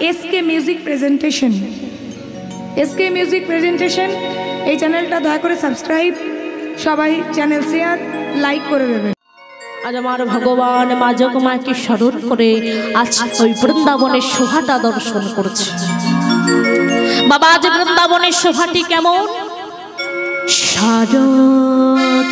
SK music presentation. SK music presentation এই চ্যানেলটা দয়া করে সাবস্ক্রাইব, সবাই চ্যানেল শেয়ার লাইক করে দেবেন। আজ আমার ভগবান মা জগমাকে স্মরণ করে আজ ওই বৃন্দাবনের শোভাটা দর্শন করছে। বাবা আজ বৃন্দাবনের শোভাটি কেমন? শারদ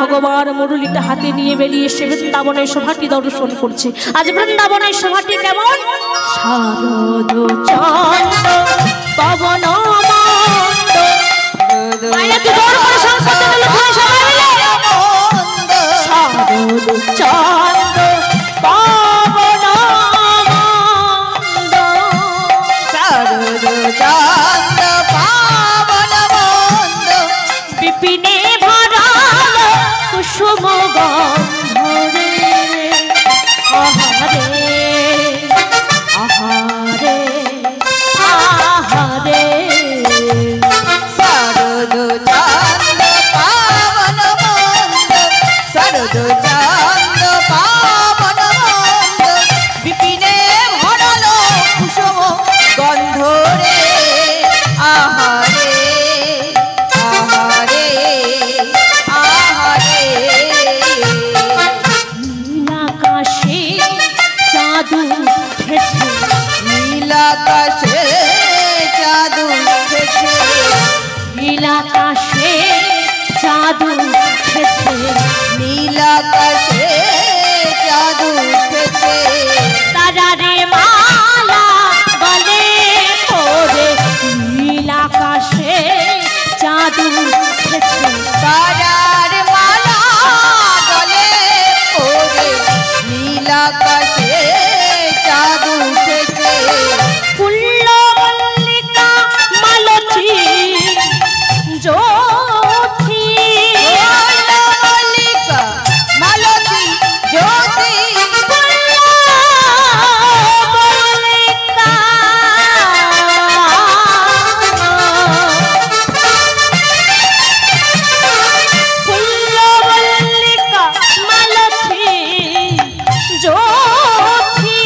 ভগবান মুরলিটা হাতে নিয়ে বেরিয়ে এসে বৃন্দাবনের শোভাটি দর্শন করছে। আজ বৃন্দাবনের শোভাটি কেমন? শারদ চন্দ্র পবন শারদ চন্দ্র পবন শারদ চন্দ্র পবন বিপিনে কুসুম গন্ধরে আহারে আহারে আহারে শারদ চন্দ্র পাবন মন্দ শারদ চন্দ্র পাবন মন্দ বিপিনে ভরল কুসুম গন্ধরে আহারে আহারে নীলাকাশে চাঁদ উঠেছে নীলাকাশে চাঁদ উঠেছে নীলাকাশে চাঁদ উঠেছে তারারে মালা গলে পড়ে নীলাকাশে চাঁদ উঠেছে তারার মালা গলে পড়ে নীলাকাশে চাঁদ উঠেছে ফুল্ল মল্লিকা মালতী জ্যোতি ফুল্ল মল্লিকা মালতী জ্যোতি ফুল্ল মল্লিকা ফুল্ল মল্লিকা মালতী জ্যোতি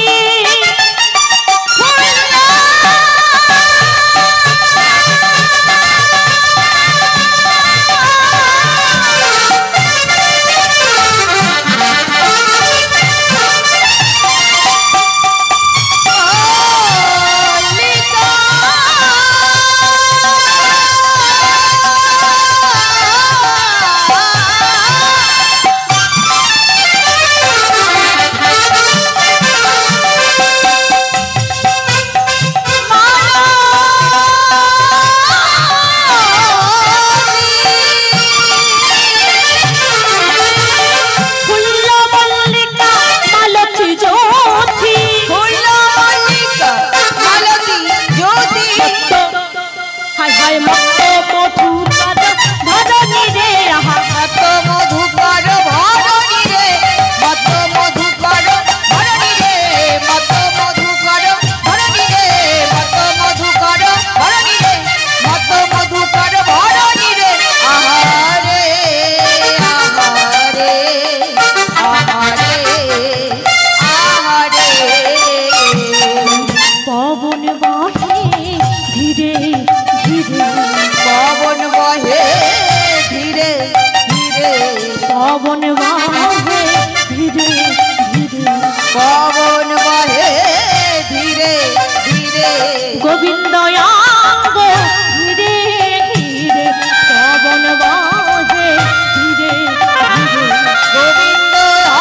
পবন বহে ধীরে ধীরে পবন বহে ধীরে ধীরে গোবিন্দ অঙ্গ ধীরে ধীরে পবন বহে ধীরে ধীরে গোবিন্দ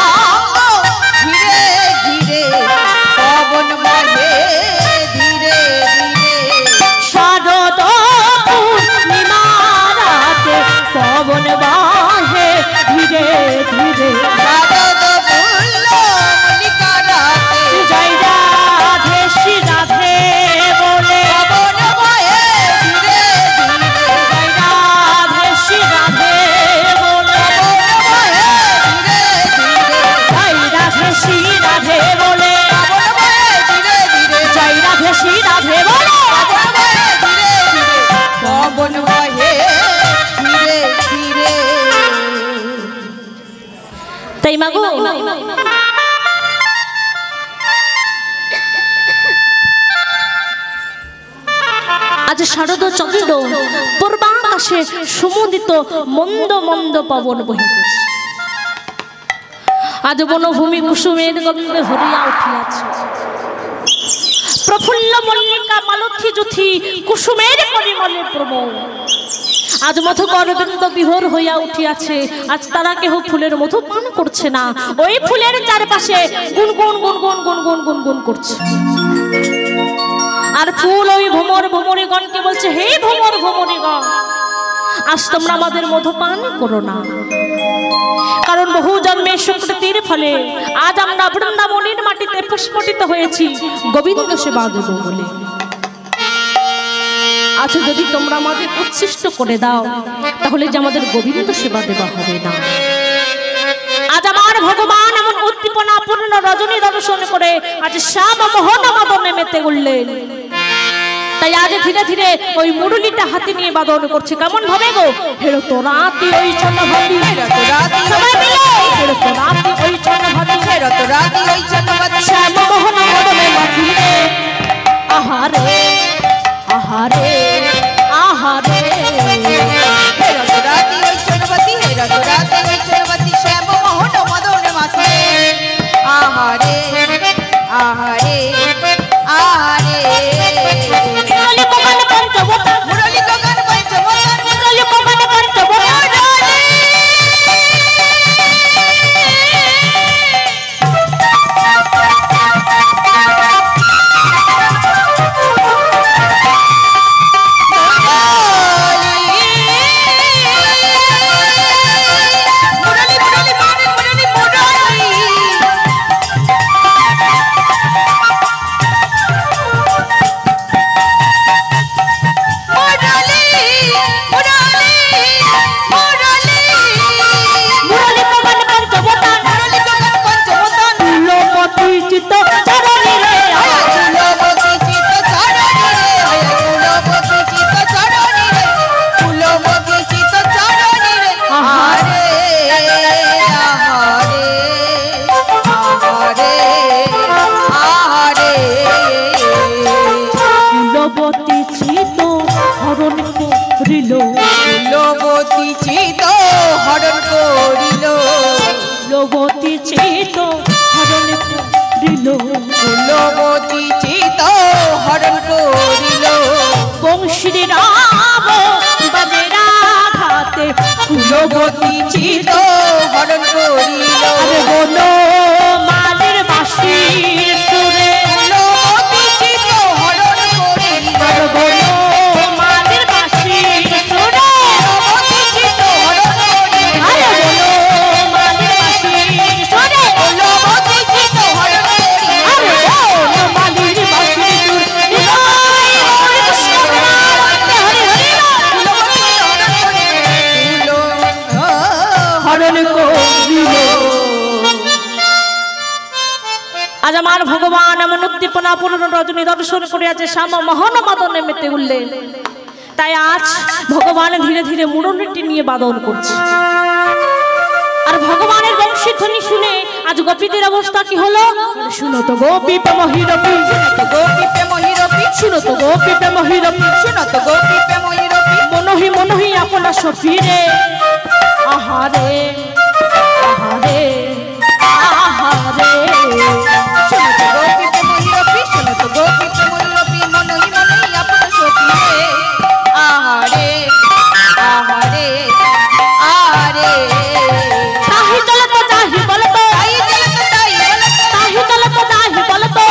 অঙ্গ ধীরে ধীরে পবন বহে ধীরে ধীরে শারদ পূর্ণিমা রাতে পবন বহে ধীরে ধীরে শারদ ফুল্ল মল্লিকা রাতে জয় রাধে শ্রী রাধে বলে পবন আজ শারদ চন্দ্র পূর্বাকাশে সমুদিত মন্দ মন্দ পবন বহিতেছে। আজ বনভূমি কুসুমের গন্ধে ভরিয়া উঠিয়াছে। প্রফুল্ল মল্লিকা মালতী জ্যোতি কুসুমের পরিমলে প্রমোদ। আজ মধুকর বৃন্দ বিহর হইয়া উঠিয়াছে। আজ তারা কেহ ফুলের মধু পান করছে না, ওই ফুলের চারপাশে গুনগুন গুনগুন গুনগুন গুনগুন করছে। আর ফুল ওই ভ্রমর ভ্রমরীগণকে বলছে, হে ভ্রমর ভ্রমরীগণ, আজ তোমরা আমাদের মধু পান করো না, কারণ বহু জন্মের সুকৃতির ফলে আজ আমরা বৃন্দাবনের মাটিতে পুষ্পটিত হয়েছি গোবিন্দ সেবা দেব বলে। আচ্ছা, যদি তোমরা আমাদের উচ্ছিষ্ট করে দাও তাহলে যে আমাদের গোবিন্দ সেবা দেওয়া হবে না। আজ আমার ভগবান এমন উদ্দীপনাপূর্ণ রজনী দর্শন করে আজ শ্যাম মোহন মদনে মেতে উঠলেন। তাই আজ ধীরে ধীরে ওই মুরুলিটা হাতে নিয়ে বাদন করছে। কেমন ভাবে গো? হেরো তো রাতি ওই চন্নভাতি, সবাই মিলে হেরো তো রাতি ওই চন্নভাতি, হেরো তো রাতি ওই চন্নভাতি, শ্যাম মোহন মদনে মাতিলে আহারে আহারে আহারে, হেরো তো রাতি ওই চন্নভাতি, হেরো তো রাতি ওই চন্নভাতি, শ্যাম মোহন মদনে মাতিলে আহারে আহারে আহারে। মুরলি কখন পঞ্চবতা, মুরলি কখন পঞ্চবতা, মুরলি কখন পঞ্চবতা, কুলবতী চিত হরণ করিল, কুলবতী চিত হরণ করিল, বংশীর রাম বাজে রাঘাতে কুলবতী চিত হরণ করিল, বলো মালের বাঁশির সুরে, কুলবতী চিত হরণ করিল, বলো মালের বাঁশির সুরে, কুলবতী চিত হরণ করিল, বলো মালের বাঁশির সুরে, কুলবতী চিত হরণ করিল, বলো মালের বাঁশির সুরে, হরে কৃষ্ণ হরে হরে হরণ করিল। আজ আমার ভগবান এমন উদ্দীপনাপূর্ণ রজনী দর্শন করে আছে, শ্যাম মোহন মদনে মেতে উঠলেন। তাই আজ ভগবান ধীরে ধীরে মুরলীটি নিয়ে বাদন করছে। আর ভগবানের বংশীধ্বনি শুনে আজ গোপীদের অবস্থা কি হলো? শুনো তো গোপী প্রেমহীরপি, গোপী প্রেমহীরপি, শুনো তো গোপী প্রেমহীরপি, শুনো তো গোপী প্রেমহীরপি, মনহি মনহি আপনা সফিরে আহারে আহারে আহারে, শুনো তো গোপী প্রেমহীরপি, শুনো তো গোপী প্রেমহীরপি, মনহি মনহি আপন সখিরে আহারে আহারে আহারে। তাহি চলো তো যাহি বলো তো, তাই চলো তো তাই বলো তো, তাহি চলো তো যাহি বলো তো,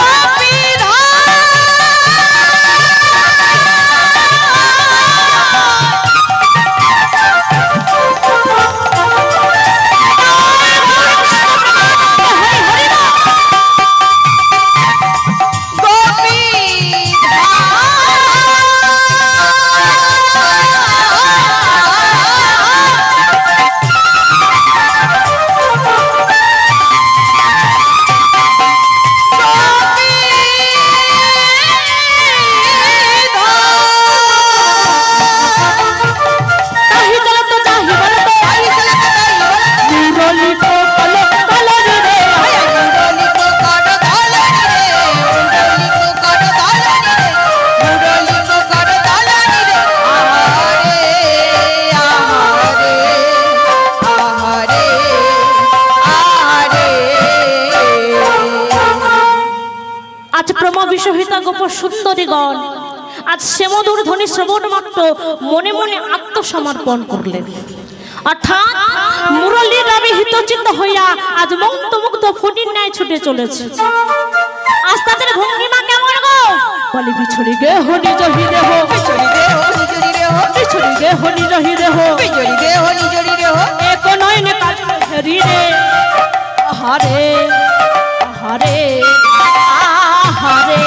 অপূর্ব সুন্দরীগণ আজ শ্যামধুর ধ্বনি শ্রবণ মাত্র মনে মনে আত্মসমর্পণ করলেন, অর্থাৎ মুরলীর রাবে হিতচিত্ত হইয়া আজ মুগ্ধ ফটির ন্যায় ছুটে চলেছে। আজ তাদের ভঙ্গিমা কেমন গো? বলে বিছড়ি গে হনি জহি দেহ, বিছড়ি দেহ নিজরি দেহ, বিছড়ি গে হনি জহি দেহ, বিছড়ি দেহ নিজরি দেহ, এক নয়নে কাজল হেরি রে, আহারে আহারে আহারে।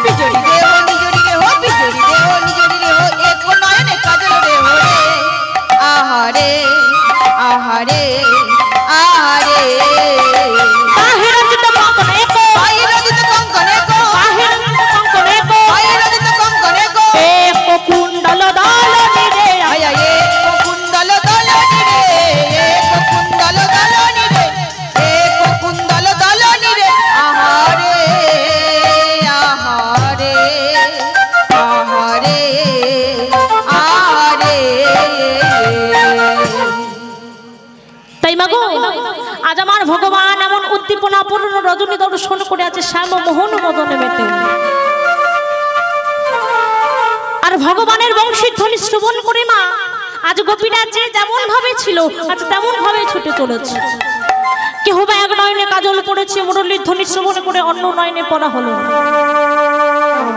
বিছড়ি দেহ নিজরি দেহ, বিছড়ি দেহ নিজরি দেহ, এক নয়নে কাজল দেহ রে, আহারে আহারে আহারে। বাহিরঞ্জিত কঙ্কনে কো, বাহিরঞ্জিত কঙ্কনে কো, বাহিরঞ্জিত কঙ্কনে কো, বাহিরঞ্জিত কঙ্কনে কো, এক কুণ্ডল দলনি রে, আয় আয় এক কুণ্ডল দলনি রে, এক কুণ্ডল দলনি রে, এক কুণ্ডল দলনি রে, আহারে আহারে আহারে আহারে। তাই মাগো আজ আমার ভগবান এমন উদ্দীপনাপূর্ণ রজনী দর্শন করে আছে শ্যাম মোহন মদনে মেতে। আর ভগবানের বংশীর ধ্বনি শ্রবণ করে মা আজ গোপীরা যে যেমন ভাবে ছিল আজ তেমন ভাবে ছুটে চলেছে। কেহ বা এক নয়নে কাজল পড়েছে, মুরলীর ধ্বনি শ্রবণ করে অন্য নয়নে পড়া হলো।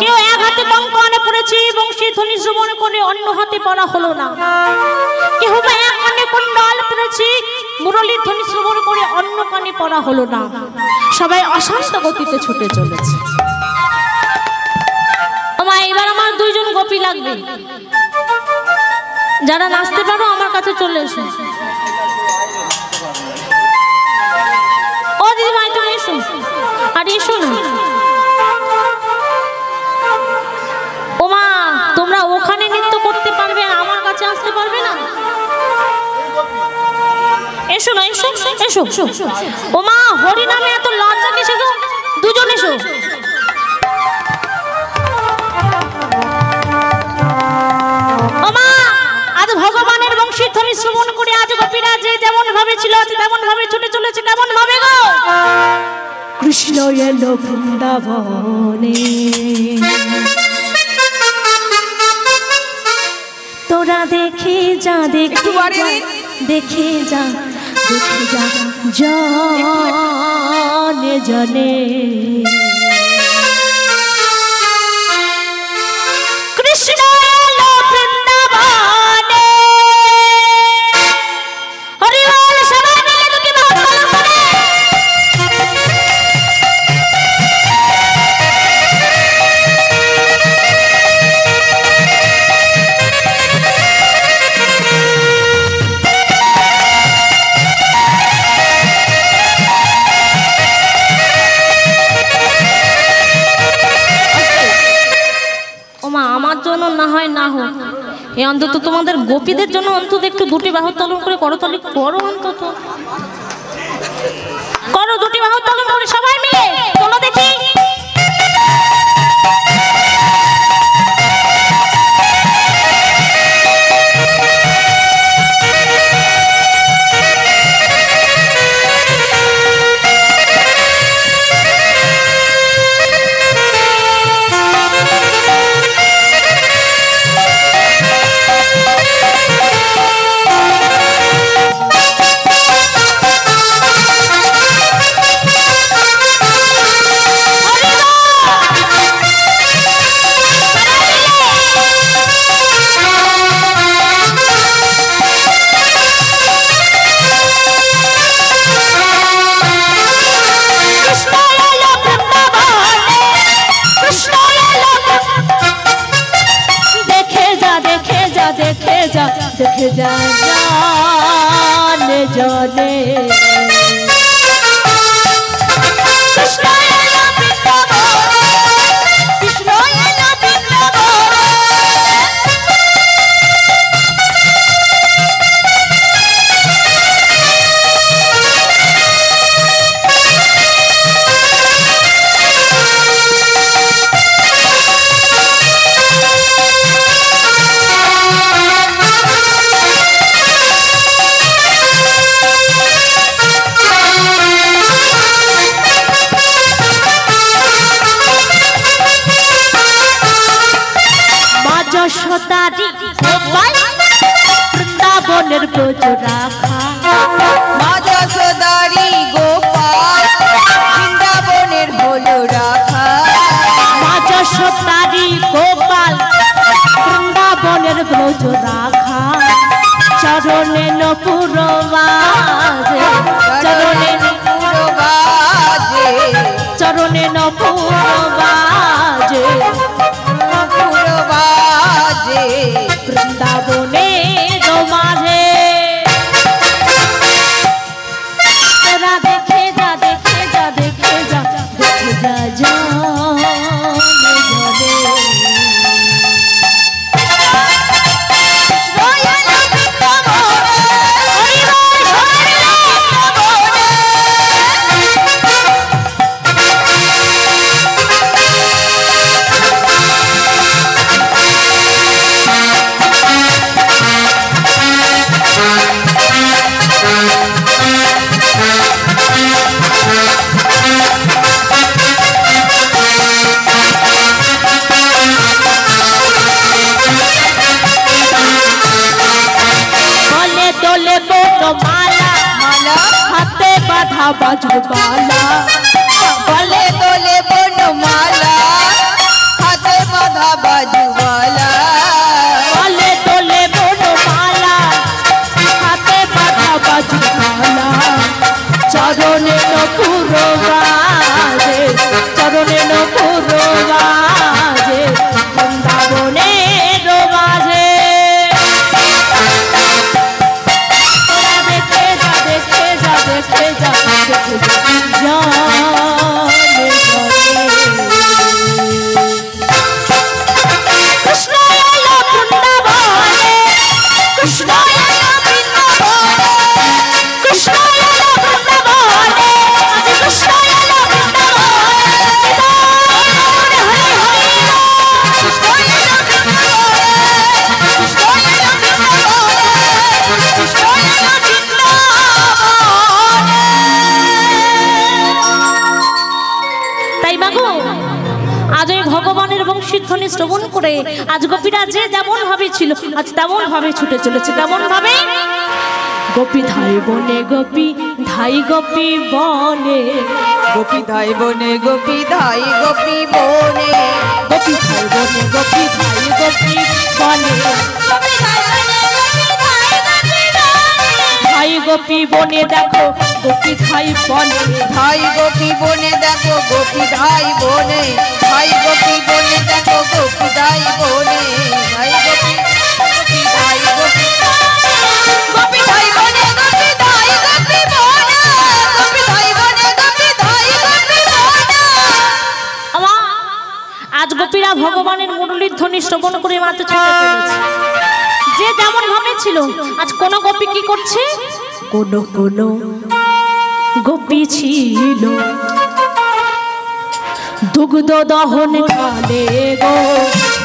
কেউ এক হাতে কঙ্কনে পড়েছে, বংশীর ধ্বনি শ্রবণ করে অন্য হাতে পড়া হলো না। কেহ বা এক কানে কুণ্ডল পড়েছে, মুরলীর ধ্বনি শ্রবণ করে অন্য কানে পড়া হলো না। সবাই অশান্ত গতিতে ছুটে চলেছে। মা এবার আমার দুইজন গোপী লাগবে, যারা নাচতে পারো আমার কাছে চলে এসো। ও দিদি ভাই তুমি এসো, আর এসো না। ও মা তোমরা ওখানে নৃত্য করতে পারবে, আমার কাছে আসতে পারবে না? এসো না, এসো এসো। ও মা হরি নামে এত লজ্জা কিসে গো? দুজন এসো। ও মা আজ ভগবানের বংশীর ধ্বনি শ্রবণ করে আজ গোপীরা যে যেমন ভাবে ছিল আজ তেমন ভাবে ছুটে চলেছে। কেমন ভাবে গো? কৃষ্ণ এলো বৃন্দাবনে, তোরা দেখে যা দেখে যা দেখে যা দেখে যা জানে জানে। কৃষ্ণ এলো বৃন্দাবনে, হরি বল সবাই মিলে দুটি বাহু তোলো করে। আমার জন্য না হয় না হোক, এই অন্তত তোমাদের গোপীদের জন্য অন্তত একটু দুটি বাহু তলন করে করতালি করো, অন্তত করো দুটি বাহু তলন করে সবাই মিলে চলো দেখি। দেখে যা জানে জানে। কৃষ্ণ এলো বৃন্দাবনে, কৃষ্ণ এলো বৃন্দাবনে। যশোদারি গোপাল বৃন্দাবনের ব্রজ রাখা মা যশোদারি গোপাল বৃন্দাবনের হলো রাখা মা যশোদারি গোপাল বৃন্দাবনের ব্রজ রাখা চরণে নপুর বাজে চরণে নপুর বাজে চরণে নপুর বাজে নপুর বাজে বৃন্দাবনের মাঝে তোরা দেখে যা দেখে যা দেখে যা দেখে যা জলে বাজুবালা বলে তোলে বনমালা হাতে বাঁধা বাজুবালা বলে তোলে বনমালা হাতে বাঁধা বাজুবালা চরণে নপুর বাজে চরণে নপুর বাজে বৃন্দাবনের মাঝে তোরা দেখে যা দেখে যা দেখে যা দেখে যা কৃষ্ণ এলো বৃন্দাবনে কৃষ্ণ এলো বৃন্দাবনে কৃষ্ণ এলো বৃন্দাবনে কৃষ্ণ এলো বৃন্দাবনে হরি হরি কৃষ্ণ এলো বৃন্দাবনে কৃষ্ণ এলো বৃন্দাবনে কৃষ্ণ এলো বৃন্দাবনে। তাই মাগো আজ ওই ভগবানের বংশীধ্বনি শ্রবণ করে আজ গোপীরা যে যেমন ভাবে ছিল আজ তেমন ভাবে ছুটে চলেছে তেমন ভাবে গোপী ধাই বনে গোপী ধাই গোপী বনে গোপী ধাই বনে গোপী ধাই গোপী বনে গোপী ধাই বনে গোপী ধাই গোপী বনে ধাই গোপী বনে দেখো গোপী ধাই বনে ধাই গোপী বনে দেখো গোপী ধাই বনে ধাই গোপী বনে দেখো গোপী ধাই বনে ধাই গোপী গোপী ধাই গোপী গোপী ধাই বনে গোপী ধাই গোপী বনে গোপী ধাই বনে গোপী ধাই গোপী বনে। আজ গোপীরা ভগবানের মুরলীর ধ্বনি শ্রবণ করে মাত্র ছুটে চলেছে যে যেমন ভাবে ছিল আজ কোন গোপী কি করছে কোন কোন গোপী ছিল দুগ্ধ দহন কালে গো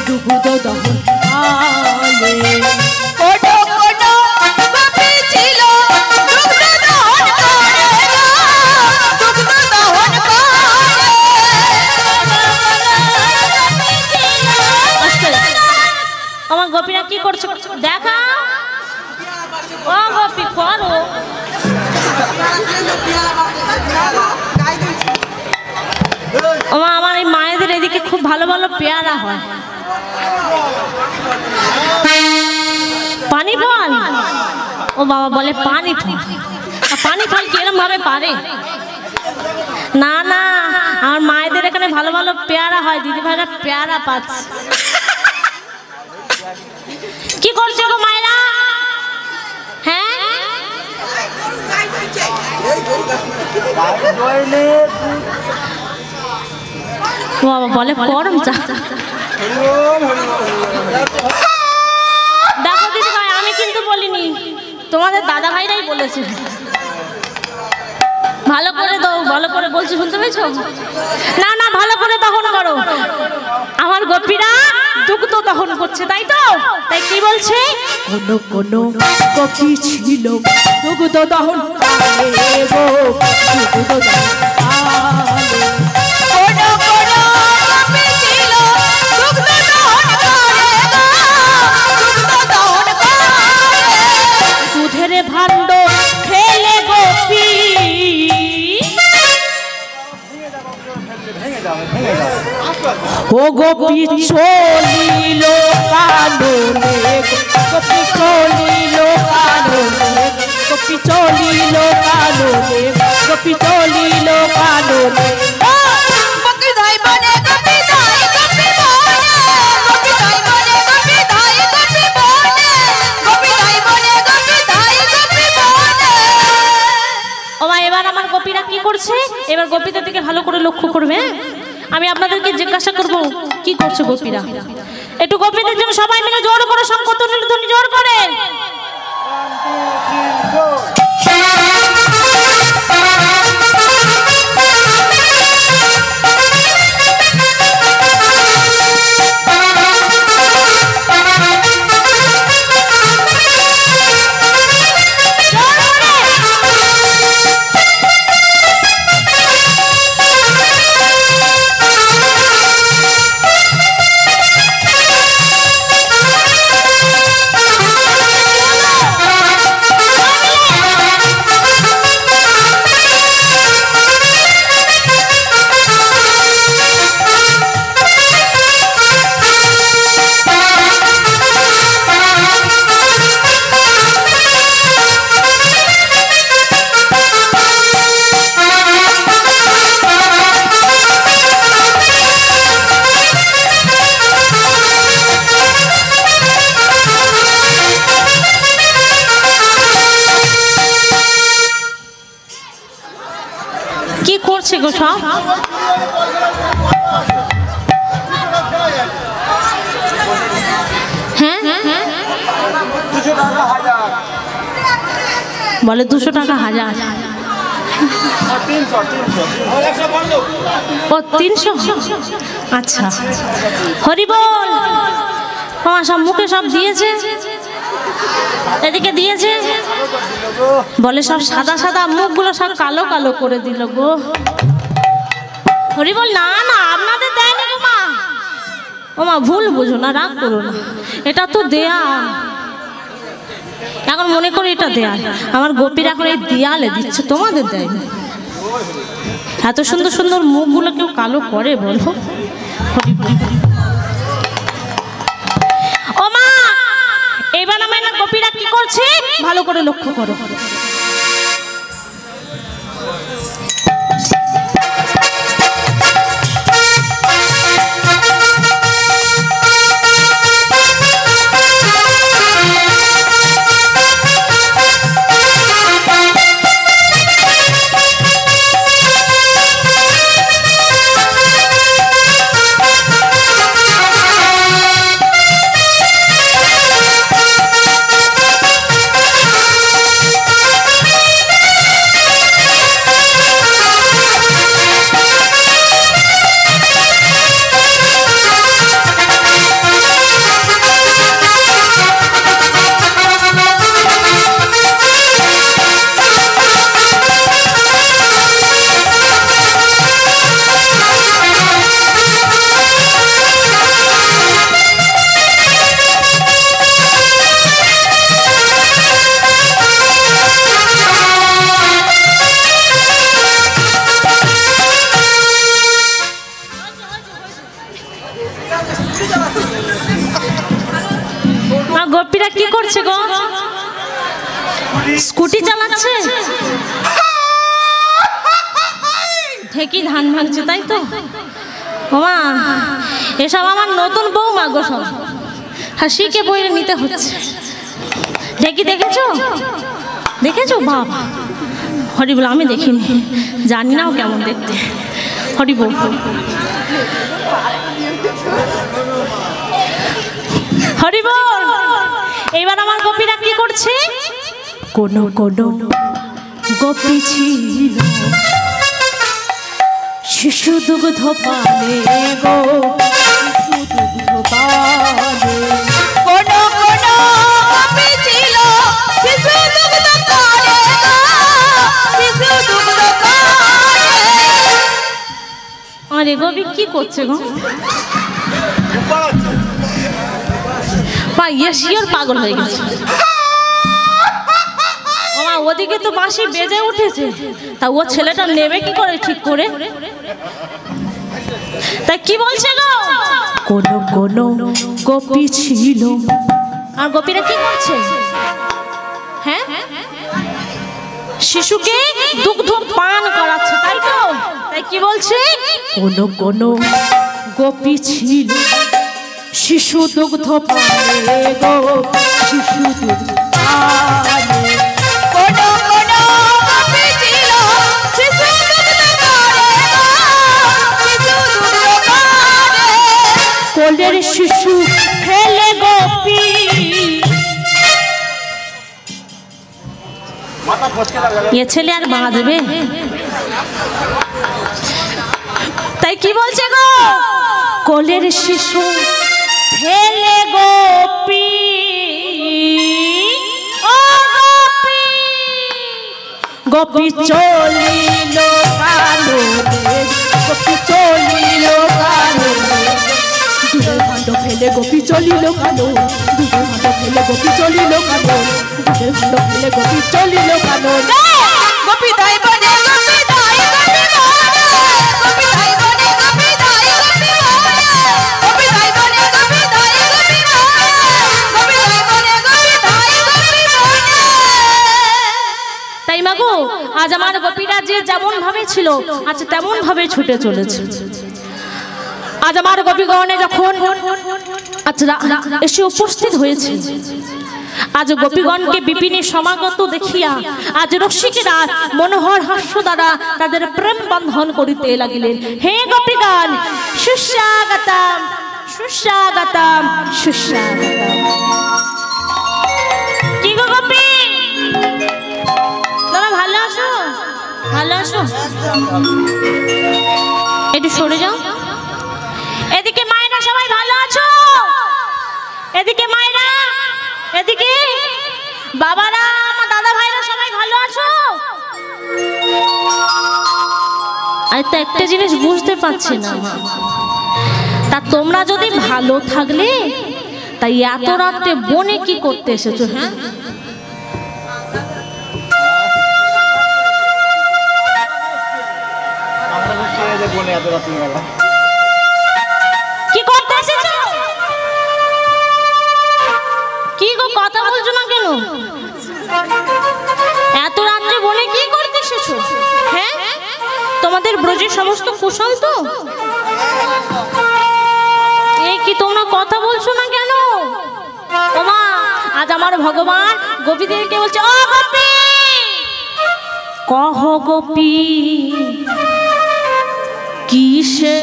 দুগ্ধ দহন কালে কোটো কোটো গোপী ছিল দুগ্ধ দহন করে গো দুগ্ধ দহন করে। আমার গোপীরা কি করছে দেখা ও গোপী করো আমার এই মায়েদের এদিকে খুব ভালো ভালো পেয়ারা হয় পানি ফল ও বাবা বলে পানি ফল পানি ফল কিরম ভাবে পারে না না আমার মায়েদের এখানে ভালো ভালো পেয়ারা হয় দিদি ভাইরা পেয়ারা পাচ্ছে কি করছে গো মায়েরা হ্যাঁ বাবা বলে গরম চা দেখো দিদি ভাই আমি কিন্তু বলিনি তোমাদের দাদা ভাইরাই বলেছে ভালো করে দাও ভালো করে বলছি শুনতে পেয়েছো না না ভালো করে দহন করো আমার গোপীরা দুগ্ধ দহন করছে তাই তো তাই কি বলছে কোন কোন গোপী ছিল দুগ্ধ দহন করে গো দুগ্ধ দহন কোটো কোটো গোপী ছিল দুগ্ধ দহন করে গো ও গোপী চলিল কাননে গোপী চলিল কাননে গোপী চলিল কাননে গোপী চলিল কাননে গোপী ধাই বনে গোপী ধাই গোপী বনে গোপী ধাই বনে গোপী ধাই গোপী বনে গোপী ধাই বনে গোপী ধাই গোপী বনে। ও মা, এবার আমার গোপীরা কি করছে? এবার গোপীদের দিকে ভালো করে লক্ষ্য করবে। আমি আপনাদেরকে জিজ্ঞাসা করব কি করছে গোপীরা। একটু গোপীদের জন্য সবাই মিলে জোর করে শঙ্খ ধ্বনি জোর করে। কি করছে গো সব? হ্যাঁ বলে 200 টাকা হাজার। ও 300। আচ্ছা, হরি বল। আমার সব মুখে সব দিয়েছে, এদিকে দিয়েছে, বলে সব সাদা সাদা মুখগুলো সব কালো কালো করে দিল গো। হরি বল। না না, আপনাদের দেয়নি গো মা। ও মা, ভুল বুঝো না, রাগ করো না, এটা তো দেয়া। এখন মনে করি এটা দেয়া, আমার গোপীরা করে দেয়ালে দিচ্ছে, তোমাদের দেয়নি। এত সুন্দর সুন্দর মুখগুলো কেউ কালো করে বলো? ও মা, এবার আমার গোপীরা কি করছে ভালো করে লক্ষ্য করো। গোপীরা কি করছে গো? স্কুটি চালাচ্ছে, ঢেকি ধান ভাঙছে, তাই তো? মা, এসব আমার নতুন বউ মা গো, সব হাসিকে বইরে নিতে হচ্ছে। ঢেকি দেখেছো? দেখেছো? বাপ, হরি বল। আমি দেখিনি, জানি নাও কেমন দেখতে। হরি বল। হরি বল। এইবার আমার গোপীরা কি করছে? কোনো কোনো গোপী ছিল শিশু দুগ্ধ পানে গো, শিশু দুগ্ধ পানে। কোনো কোনো গোপী ছিল শিশু দুগ্ধ পানে গো, শিশু দুগ্ধ পানে। আরে গোপী কি করছে গো? শিওর পাগল হয়ে গেছে। ওদিকে তো বাঁশি বেজে উঠেছে, তা ও ছেলেটা নেবে কি করে ঠিক করে? তাই কি বলছে গো? কোন কোন গোপী ছিল। আর গোপীরা কি করছে? হ্যাঁ, শিশুকে দুগ্ধ পান করাচ্ছে, তাই তো? তাই কি বলছে? কোন কোন গোপী ছিল শিশু দুগ্ধ পানে গো, শিশু দুগ্ধ পানে। কোন কোন গোপী ছিল শিশু দুগ্ধ পানে গো, শিশু দুগ্ধ পানে। কোলের শিশু ফেলে গোপী, এ ছেলে আর বাঁচবে? তাই কি বলছে গো? কোলের শিশু ফেলে গোপী, ও গোপী, গোপী চলিল কালো দেশ, গোপী চলিল কালো দেশ। দুধের ভাণ্ড ফেলে গোপী চলিল কালো, দুধের ভাণ্ড ফেলে গোপী চলিল কালো, দুধের ভাণ্ড ফেলে গোপী চলিল কালো। গোপী দাই বনে গোপী দাই গোপী বনে, গোপী দাই বনে গোপী দাই গোপী বনে, গোপী দাই বনে গোপী দাই গোপী বনে, গোপী দাই বনে গোপী দাই গোপী বনে। তাই মাগো, আজ আমার গোপীরা যে যেমন ভাবে ছিল আজ তেমন ভাবে ছুটে চলেছে। আজ আমার গোপীগণে যখন আজ এসে উপস্থিত হয়েছে, আজ গোপীগণকে বিপিনে সমাগত দেখিয়া আজ রসিকেরা মনোহর হাস্য দ্বারা তাদের প্রেম বন্ধন করিতে লাগিলেন। হে গোপীগণ, সুস্বাগতম সুস্বাগতম সুস্বাগতম। কি গো গোপী, তোমরা ভালো আছো? ভালো আছো? একটু সরে যাও। এদিকে মায়েরা সবাই ভালো আছো? এদিকে মায়েরা, এদিকে বাবারা, আমার দাদা ভাইরা সবাই ভালো আছো? আমি তো একটা জিনিস বুঝতে পারছি না, তা তোমরা যদি ভালো থাকলে তাই এত রাতে বনে কি করতে এসেছো? হ্যাঁ, কি করতে এসেছো? কি গো, কথা বলছো না কেন? এত রাত্রে বনে কি করতে এসেছো? হ্যাঁ, তোমাদের ব্রজের সমস্ত কুশল তো? এই কি তোমরা কথা বলছো না কেন? ওমা, আজ আমার ভগবান গোপীদেরকে বলছে, ও গোপী, কহ গোপী কিসে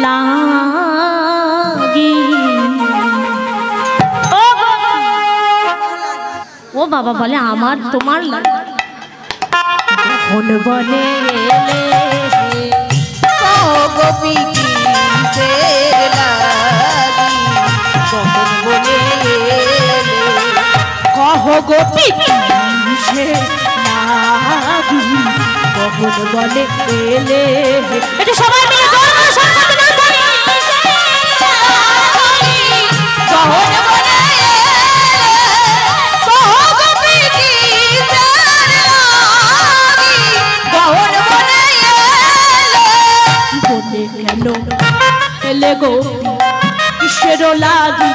লাগি। ও বাবা বলে আমার তোমার লাগে। কোন বনে এলে গোপী কিসের লাগি, কখন বনে এলে, কহ গোপী কিসে লাগি, কখন বনে এলে। এটা সবাই মিলে জোরে করে সংসারটা নাম ধরি। কখন বনে এলে, কহ গোপী কিসের লাগি, কখন বনে এলে। বনে কেন এলে গোপী কিসের লাগি,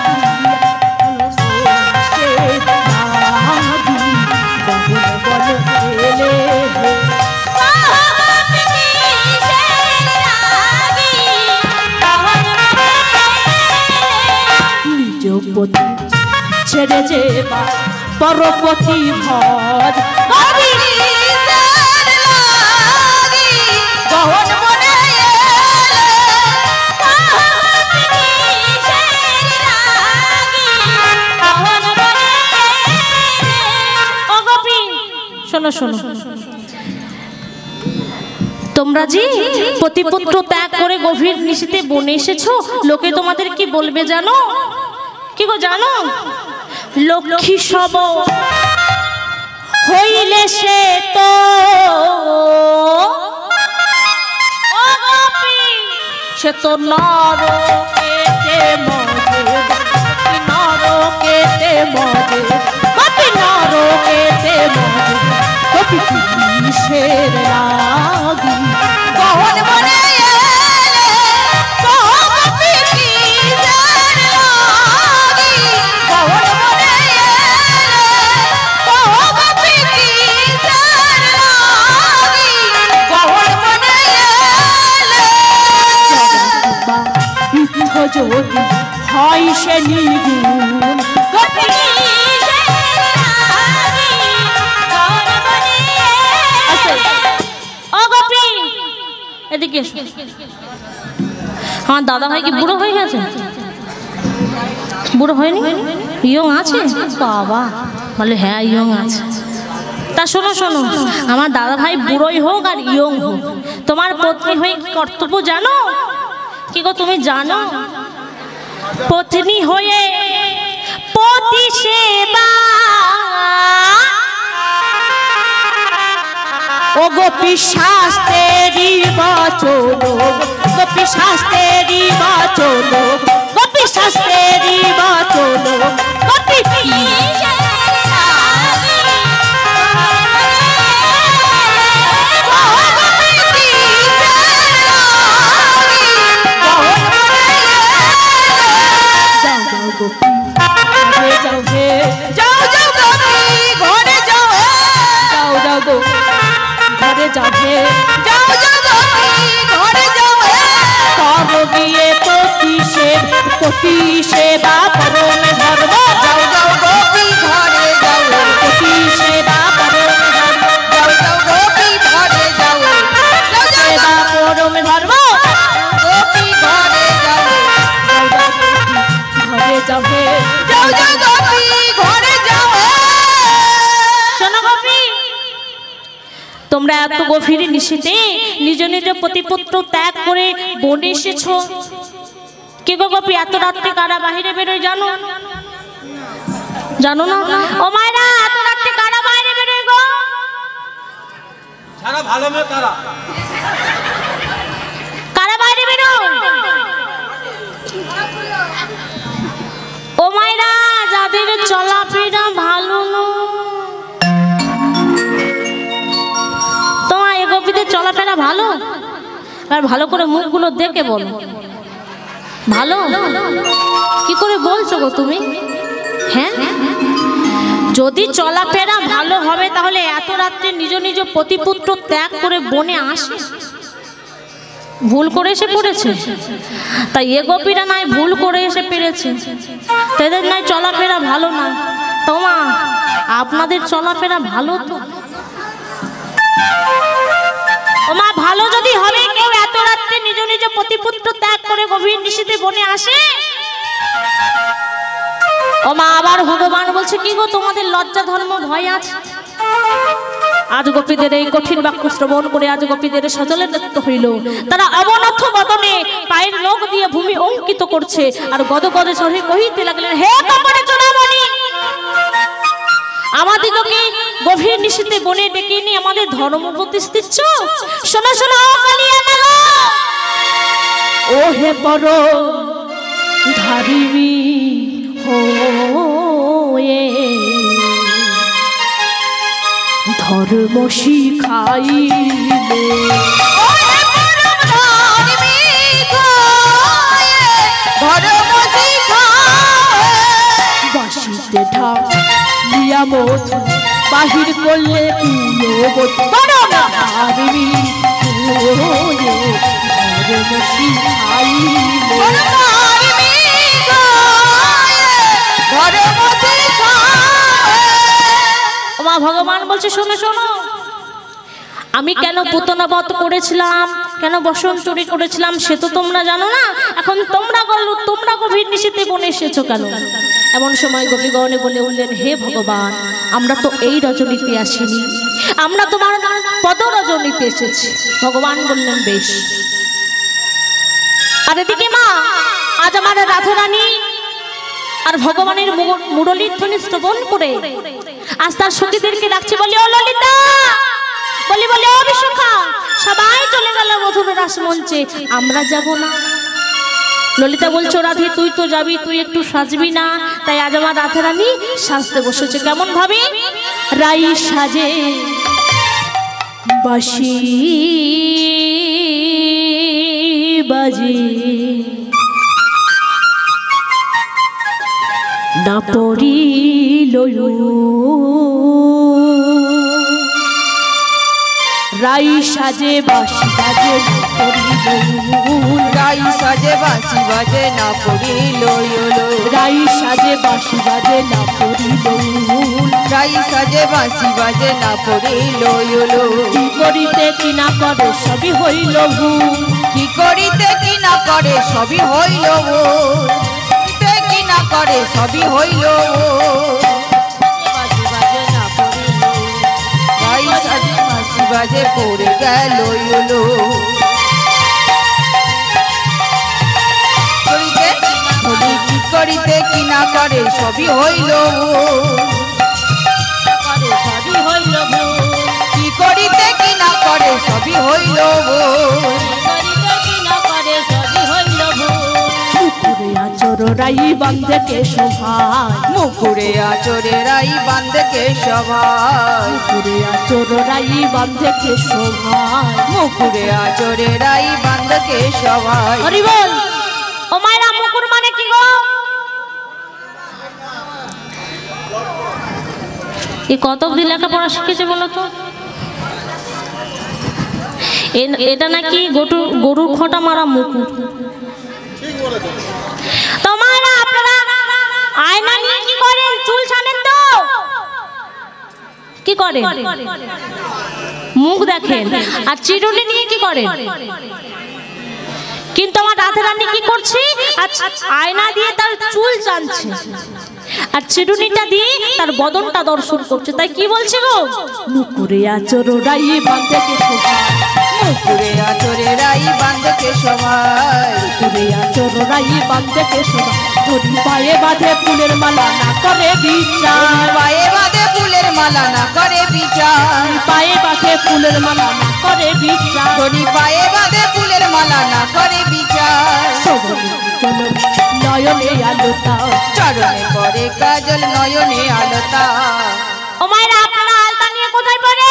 নিজপতি ছেড়ে যে পরপতি ভজ, কখন বনে শোনো শোনো, তোমরা যে পতিপুত্র ত্যাগ করে গভীর নিশীথে বনে এসেছো, লোকে তোমাদের কি বলবে জানো? কি গো জানো? লক্ষ্মী সব হইলে সে তো সে তো নরকেতে মজে, নরকেতে মজে, নরকেতে মজে, কিসের লাগি, কখন বনে হয় সে নিগুণ গোপিনী ও গোপী এদিকে এসো। আমার দাদা ভাই কি বুড়ো হয়ে গেছে? বুড়ো হয়নি, ইয়ং আছে বাবা? বলে হ্যাঁ ইয়ং আছে। তা শোনো শোনো, আমার দাদা ভাই বুড়োই হোক আর ইয়ং হোক, তোমার পত্নী হয়ে কি কর্তব্য জানো? কি গো তুমি জানো? পত্নী হয়ে পতি সেবা ও গোপী শাস্ত্রেরই বচন, গোপী শাস্ত্রেরই বচন, গোপী শাস্ত্রেরই বচন, গোপী পতি সেবা পরম ধর্ম, যাও যাও গোপী ঘরে যাও, পতি সেবা পরম ধর্ম, যাও যাও গোপী ঘরে যাও, সেবা পরম ধর্ম, গোপী ঘরে যাও, ঘরে যাও হে যাও যাও গোপী ঘরে যাও। শোনো গোপী, তোমরা এত গভীর নিশীথে নিজ নিজ পতিপুত্র ত্যাগ করে বনে এসেছো। কে গো গোপী, এত রাত্রে কারা বাহিরে বেরোয় জানো? জানো না? ও মায়েরা, এত রাত্রে কারা বাইরে বেরোয় গো? সারা ভালো মেয়ে তারা। কারা বাইরে বেরোয়? ও মায়েরা, যাদের চলাফেরা ভালো না। তোমার এ গোপীদের চলাফেরা ভালো? আর ভালো করে মুখগুলো দেখে বলো ভালো। কি করে বলছো গো তুমি? হ্যাঁ, যদি চলাফেরা ভালো হবে তাহলে এত রাত্রে নিজ নিজ পতিপুত্র ত্যাগ করে বনে আসে? ভুল করে এসে পড়েছে, তাই এ গোপীরা নাই ভুল করে এসে পেরেছে, তাদের নাই চলাফেরা ভালো না। তোমা আপনাদের চলাফেরা ভালো তো? ওমা ভালো যদি হবে, কেউ এত রাত্রে নিজ নিজ পতিপুত্র ত্যাগ করে গভীর নিশীথে বনে আসে? ওমা আবার ভগবান বলছে কি গো, তোমাদের লজ্জা ধর্ম ভয় আছে? আজ গোপীদের এই কঠিন বাক্য শ্রবণ করে আজ গোপীদের সজলে দত্ত হইল। তারা অবনথ বদনে পায়ের নখ দিয়ে ভূমি অঙ্কিত করছে আর গদগদে স্বরে কহিতে লাগলেন, হে কপটে চূড়ামণি, আমাদিগকে গভীর নিশীথে বনে ডেকে নিয়ে আমাদের ধর্ম উপদেশ দিচ্ছ? শোনো শোনো কালিয়া না গো, ও হে বড় ধারিবি হোয়ে ধর্ম শিখাইলে, বাসিতে ঢালিয়া মধু বাহির করলে ধারিবি হোয়ে ধর্ম শিখাইলে। মা ভগবান বলছে শোনো শোনো, আমি কেন পুতনা বধ করেছিলাম, কেন বসন চুরি করেছিলাম সে তো তোমরা জানো না। এখন তোমরা গভীর নিশীথে বনে এসেছো কেন? এমন সময় গোপীগণে বলে উঠলেন, হে ভগবান, আমরা তো এই রজনীতে আসিনি, আমরা তোমার পদ রজনীতে এসেছি। ভগবান বললেন বেশ। আর এদিকে মা, আজ আমার রাধারানী আর ভগবানের মুরলীর ধ্বনি শ্রবণ করে আজ তার সখীদেরকে ডাকছে, বলে ও ললিতা, বলে ও বিশাখা, সবাই চলে গেল মধুর রাস মঞ্চে, আমরা যাব না। ললিতা বলছো, রাধে তুই তো যাবি, তুই একটু সাজবি না? তাই আজ আমার রাধারানী সাজতে বসেছে। কেমন ভাবে? রাই সাজে বাঁশি বাজে না পড়িল রাই সাজে বাঁশি বাজে না পড়িল রাই সাজে বাঁশি বাজে না পড়িল রাই সাজে বাঁশি বাজে না পড়িল রাই সাজে বাঁশি বাজে না পড়িল কি করিতে কি না করে সবই হইল ভুল কি করিতে কি না করে সবই হইল করিতে কি না করে সবই হইল বাঁশি বাজে না পড়িল রাই সাজে বাঁশি বাজে পড়ে গেল কি করিতে কি না করে সবই হইল সবই হইল ভুল কি করিতে কি না করে সবই হইল করিতে কি না করে সবই হইল ভুল মুকুরে আচর রাই বান্ধে কে শোভায় মুকুরে আচরে রাই বান্ধে কে সভায় মুকুরে আচর রাই বান্ধে কে শোভায় মুকুরে আচরে রাই বান্ধে কে সভায় হরি বল ও মায়েরা মুকুর মানে কি গো এই কতক দিন লেখাপড়া শিখেছে বলো তো এটা নাকি গরুর খোঁটা মারা মুকুর তোমারা আপনারা আয়না নিয়ে কি করেন চুল ছানেন তো কি করেন মুখ দেখেন আর চিরুনি নিয়ে কি করেন কিন্তু আমার রাধে রানী কি করছে আয়না দিয়ে তার চুল চানছে আর চিরুনিটা দিয়ে তার বদনটা দর্শন করছে তাই কি বলছে গো মুকুরে আচর রাই বান্ধে কে শোভায় মুকুরে আচরে রাই বান্ধে কে সভায় মুকুরে আচর রাই বান্ধে কে শোভায় ধরি পায়ে বাঁধে ফুলের মালা না করে বিচার পায়ে বাঁধে ফুলের মালা না করে বিচার পায়ে বাঁধে ফুলের মালা না করে বিচার ধরি পায়ে বাঁধে ফুলের মালা না করে বিচার নয়নে আলোতা চরণে পরে কাজল নয়নে আলতা ও মায়েরা আপনারা আলতা নিয়ে কোথায় পড়ে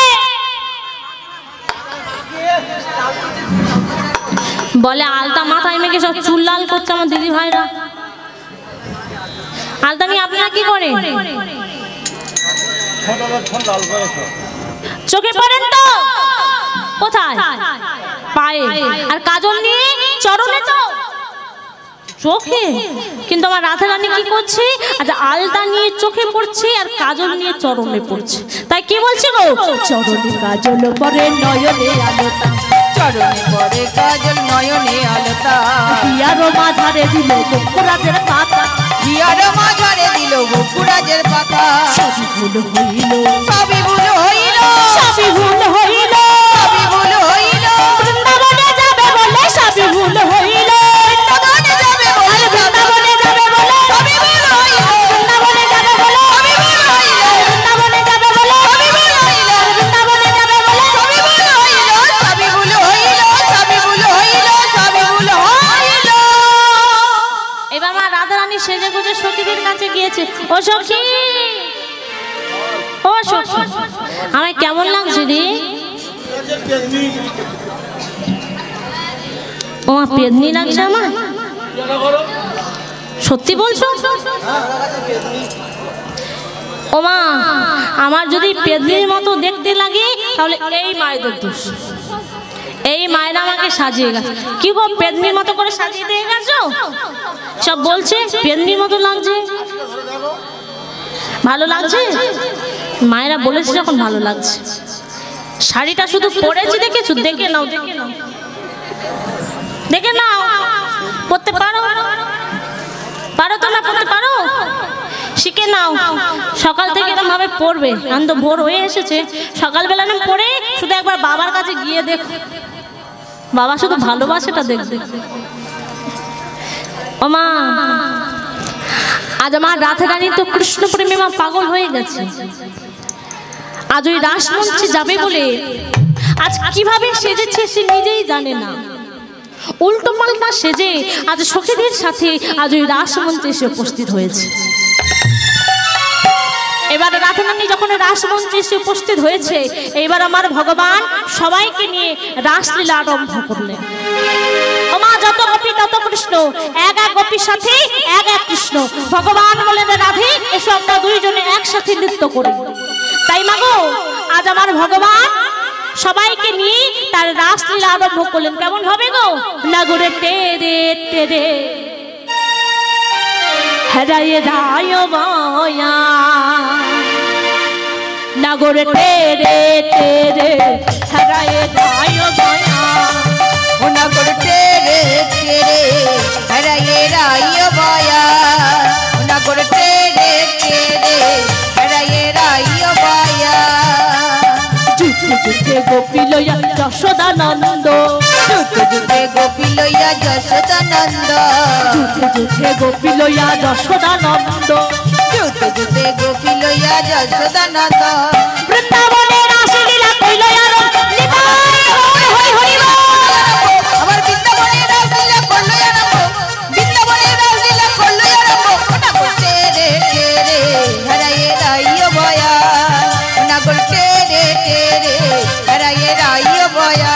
বলে আলতা মাথায় মেখে সব চুল লাল করছে আমার দিদি ভাইরা আলতা নিয়ে আপনারা কি করেন চোখে পড়েন তো কোথায় পায়ে আর কাজল নিয়ে চরণে তো চোখে কিন্তু আমার রাধা রানী কি করছে আচ্ছা আলতা নিয়ে চোখে পড়ছে আর কাজল নিয়ে চরণে পড়ছে তাই কি বলছে গো চরণে কাজল পরে নয়নে আলোতা চরণে পরে কাজল নয়নে আলতা হিয়ার মাঝারে দিল বকুড়াজের পাতা হিয়ার মাঝারে দিল বকুড়াজের পাতা সবই ভুল হইল সবই ভুল হইল সবই ভুল হইল সবই ভুল হইল বৃন্দাবনে যাবে বলে সবই ভুল হইল বৃন্দাবনে যাবে বলে বৃন্দাবনে যাবে বলে সবই ভুল হইল বৃন্দাবনে যাবে বলে সবই ভুল হইল বৃন্দাবনে যাবে বলে সবই ভুল হইল বৃন্দাবনে যাবে বলে সবই ভুল হইল সবই ভুল হইল সবই ভুল হইল সবই ভুল হইল এবার মা রাধা রানী সেজে গুজে সখীদের কাছে গিয়েছে ও সখী ও সখী আমায় কেমন লাগছে রে ও মা পেদনি লাগছে আমার সত্যি বলছো ও মা আমার যদি পেদনির মতো দেখতে লাগে তাহলে এই মায়েদের দোষ এই মায়েরা আমাকে সাজিয়ে গেছে কি গো পেদনির মতো করে সাজিয়ে দিয়ে গেছো সব বলছে পেদনির মতো লাগছে ভালো লাগছে মায়েরা বলেছে যখন ভালো লাগছে শাড়িটা শুধু পরেছি দেখেছো দেখে নাও দেখে নাও দেখে নাও পরতে পারো পারো তোমরা পরতে পারো শিখে নাও সকাল থেকে এরকম ভাবে পড়বে আনন্দ ভোর হয়ে এসেছে সকালবেলা না পড়ে শুধু একবার বাবার কাছে গিয়ে দেখো বাবা শুধু ভালোবাসাটা দেখবে ও মা আজ আমার রাধা রানী তো কৃষ্ণ প্রেমে মা পাগল হয়ে গেছে আজ ওই রাসমঞ্চে যাবে বলে আজ কিভাবে সেজেছে সে নিজেই জানে না উল্টো পাল্টা সেজে আজ সখীদের সাথে আজ ওই রাসমঞ্চে এসে উপস্থিত হয়েছে এবার রাধা রানী যখন রাসমঞ্চে এসে উপস্থিত হয়েছে এবার আমার ভগবান সবাইকে নিয়ে রাসলীলা আরম্ভ করলেন ও মা যত গোপী তত কৃষ্ণ এক এক গোপীর সাথে এক এক কৃষ্ণ ভগবান বলেন রাধে এসো আমরা দুইজনে একসাথে নৃত্য করি তাই মাগো আজ আমার ভগবান সবাইকে নিয়ে তার রাসলীলা আরম্ভ করলেন। কেমন হবে গো? নাগরে তেরে তেরে হারায়ে রায় বয়া, নাগরে তেরে তেরে হারায়ে রায় বয়া, ও নাগর তেরে তেরে হারায়ে রায় বয়া, ও নাগর তেরে তেরে হারায়ে রায় বয়া। যুদ্ধে যুদ্ধে গোপী লইয়া যশোদানন্দ, যুদ্ধে যুদ্ধে গোপী লইয়া যশোদানন্দ, যুদ্ধে যুদ্ধে গোপী লইয়া যশোদানন্দ, যুদ্ধে যুদ্ধে গোপী লইয়া যশোদানন্দ। বৃন্দাবনে রাসলীলা কইল আরম্ভ, নিতাই গৌর হরি হরি বল। আবার বৃন্দাবনে রাসলীলা করলো আরম্ভ, বৃন্দাবনে রাসলীলা করলো আরম্ভ। ও নাগর তেরে তেরে হারায়ে রায় বয়া, ও নাগর তেরে তেরে হারায়ে রায় বয়া।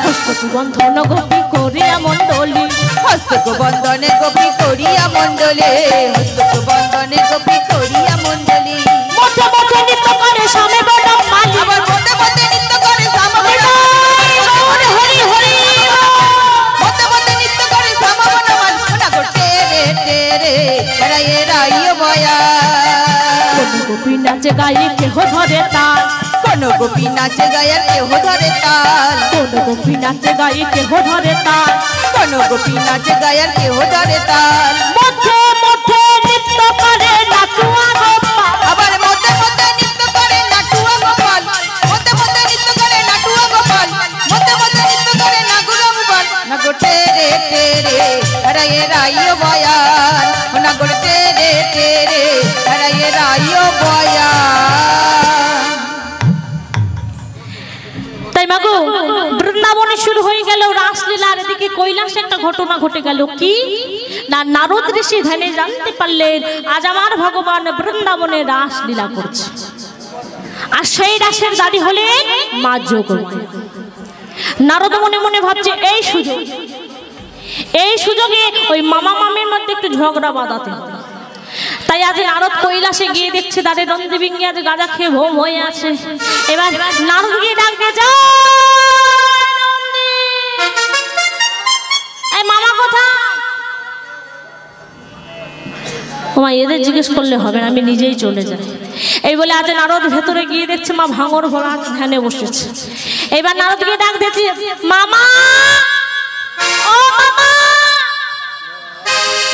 হস্তবন্ধন গোপী করিয়া মণ্ডলী, হস্তক বন্ধনে গোপী করিয়া মণ্ডলে, হস্তক বন্ধনে গোপী করিয়া মণ্ডলী। মধ্যে মধ্যে নৃত্য করে স্বামী বনম মালী, আবার মধ্যে মধ্যে নৃত্য করে সামবন, গৌর হরি হরি মধ্যে মধ্যে নৃত্য করে সামবন মান। ও নাগর তেরে তেরে হারায়ে রায় বয়া। কোন গোপী নাচে গায়ে কেহ ধরে তাল, কোন গোপী নাচে গায়ে কেহ ধরে তাল, কোন গোপী নাচে গায়ে কেহ ধরে তাল, কোন গোপী নাচে গায়ে কেহ ধরে তাল। মধ্যে মধ্যে নৃত্য করে নাচুয়া গোপাল, আবার মধ্যে মধ্যে নৃত্য করে নাটুয়া গোপাল, মধ্যে মধ্যে নৃত্য করে নাটুয়া গোপাল, মধ্যে মধ্যে নৃত্য করে নাগুরা গোপাল। নাগর তেরে তেরে হারায়ে রায় বয়া, ও নাগর তেরে তেরে হারায়ে রায় বয়া। তাই মাগো বৃন্দাবনে শুরু হয়ে গেল রাসলীলার। এদিকে কৈলাসে একটা ঘটনা ঘটে গেল। কি না, নারদ ঋষি ধ্যানে জানতে পারলেন আজ আমার ভগবান বৃন্দাবনে রাসলীলা করছে, আর সেই রাসের দাড়ি হলেন মা যোগমায়া। নারদ মনে মনে ভাবছে এই সুযোগ, এই সুযোগে ওই মামা মামির মধ্যে একটু ঝগড়া বাঁধাতে হবে। তাই আজ নারদ কৈলাসে গিয়ে দেখছে দাঁড়ে নন্দীবিঙ্গি আজ গাঁজা খেয়ে ভোম হয়ে আছে। এবার নারদ গিয়ে ডাকতে যায়, এই মামা কোথায়? ওমা এদের জিজ্ঞেস করলে হবে না, আমি নিজেই চলে যাই। এই বলে আজ নারদ ভেতরে গিয়ে দেখছে মা ভাঙর ভরা ধ্যানে বসেছে। এবার নারদ গিয়ে ডাক দিয়েছে, মামা ও মামা।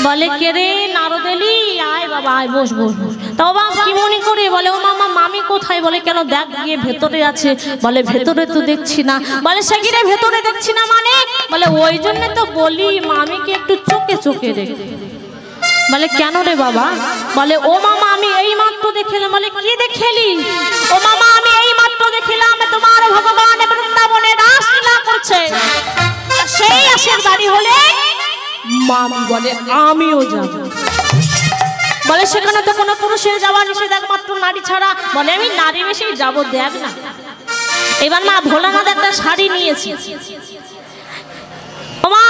বলে কে রে? নারদ এলি? আয় বাবা আয়, বস বস বস। তা বাবা কি মনে করে? বলে ও মামা মামি কোথায়? বলে কেন, দেখ গিয়ে ভেতরে আছে। বলে ভেতরে তো দেখছি না। বলে সে কি রে ভেতরে দেখছি না মানে? বলে ওই জন্য তো বলি মামিকে একটু চোখে চোখে দেখ। বলে কেন রে বাবা? বলে ও মামা আমি এই মাত্র দেখলাম। বলে কি দেখলি? ও মামা আমি এই মাত্র দেখলাম তোমার ভগবান বৃন্দাবনে রাসলীলা করছে, সেই আসের দাড়ি হলে মামি। বলে আমিও যাব। বলে সেখানে তো কোনো পুরুষের যাওয়া নিষেধ, একমাত্র নারী ছাড়া। বলে আমি নারী বেশি যাব, দেখ না। এবার মা ভোলানাথ একটা শাড়ি নিয়েছে। ও মা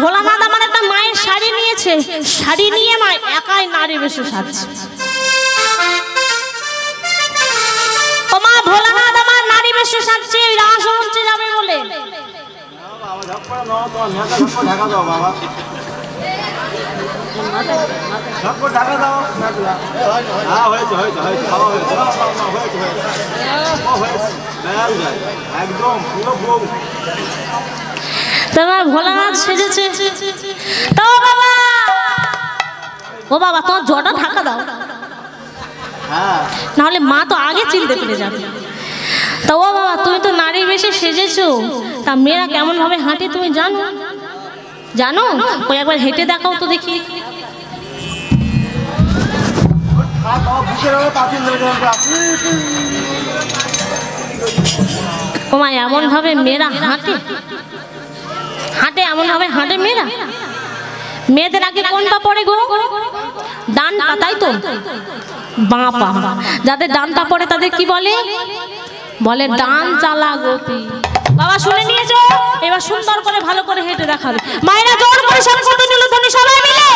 ভোলানাথ আমার একটা মায়ের শাড়ি নিয়েছে, শাড়ি নিয়ে মা একাই নারী বেশে সাজছে। ও মা ভোলানাথ আমার নারী বেশে সাজছে রাস মঞ্চে যাবে বলে। তোমার ভোলানাথ সেজেছে। তো বাবা, ও বাবা তোমার জটা ঢাকা দাও, নাহলে মা তো আগে চিনতে পেরে যাবে। তা ও বাবা তুমি তো নারী বেশে সেজেছো, তা মেয়েরা কেমন ভাবে হাঁটে তুমি জানো? জানো? ওই একবার হেঁটে দেখাও তো দেখি। ও মা এমন ভাবে মেয়েরা হাঁটে? হাঁটে এমন ভাবে হাঁটে মেয়েরা? মেয়েদের আগে কোন পা পড়ে গো? ডান পা, তাই তো? বাঁ পা। যাদের ডান পা পড়ে তাদের কি বলে? বলে ডান চালা গোপী। বাবা শুনে নিয়েছো? এবার সুন্দর করে ভালো করে হেঁটে দেখাবে। মায়েরা জোর করে সব করতে নিল তুমি সবাই মিলে।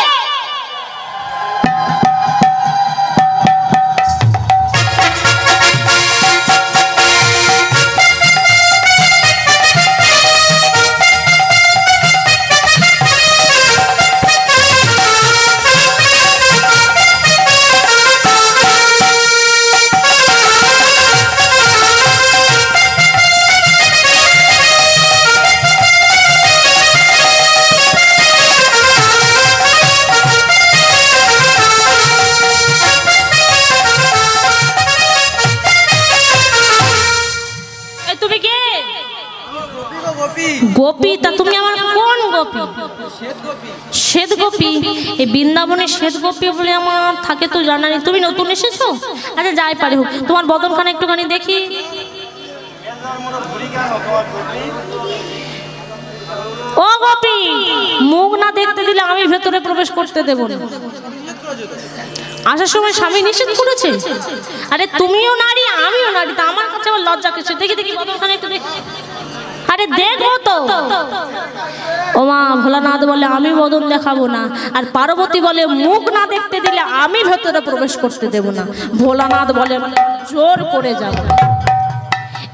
গোপী, তা তুমি আমার কোন গোপী? শ্বেত গোপী। এই বৃন্দাবনে শ্বেত গোপী বলে আমার থাকে তো জানা নেই। তুমি নতুন এসেছো? আচ্ছা যাই পারে হোক, তোমার বদনখানা একটুখানি দেখি। ও গোপী, মুখ না দেখতে দিলে আমি ভেতরে প্রবেশ করতে দেব না। আসার সময় স্বামী নিষেধ করেছে। আরে তুমিও নারী আমিও নারী, তা আমার কাছে আবার লজ্জা কিসের? দেখি দেখি বদনখানা একটু দেখি। আরে দেখো তো। ও মা, ভোলানাথ বলে আমি বদন দেখাবো না, আর পার্বতী বলে মুখ না দেখতে দিলে আমি ভেতরে প্রবেশ করতে দেব না। ভোলানাথ বলে জোর করে যাব।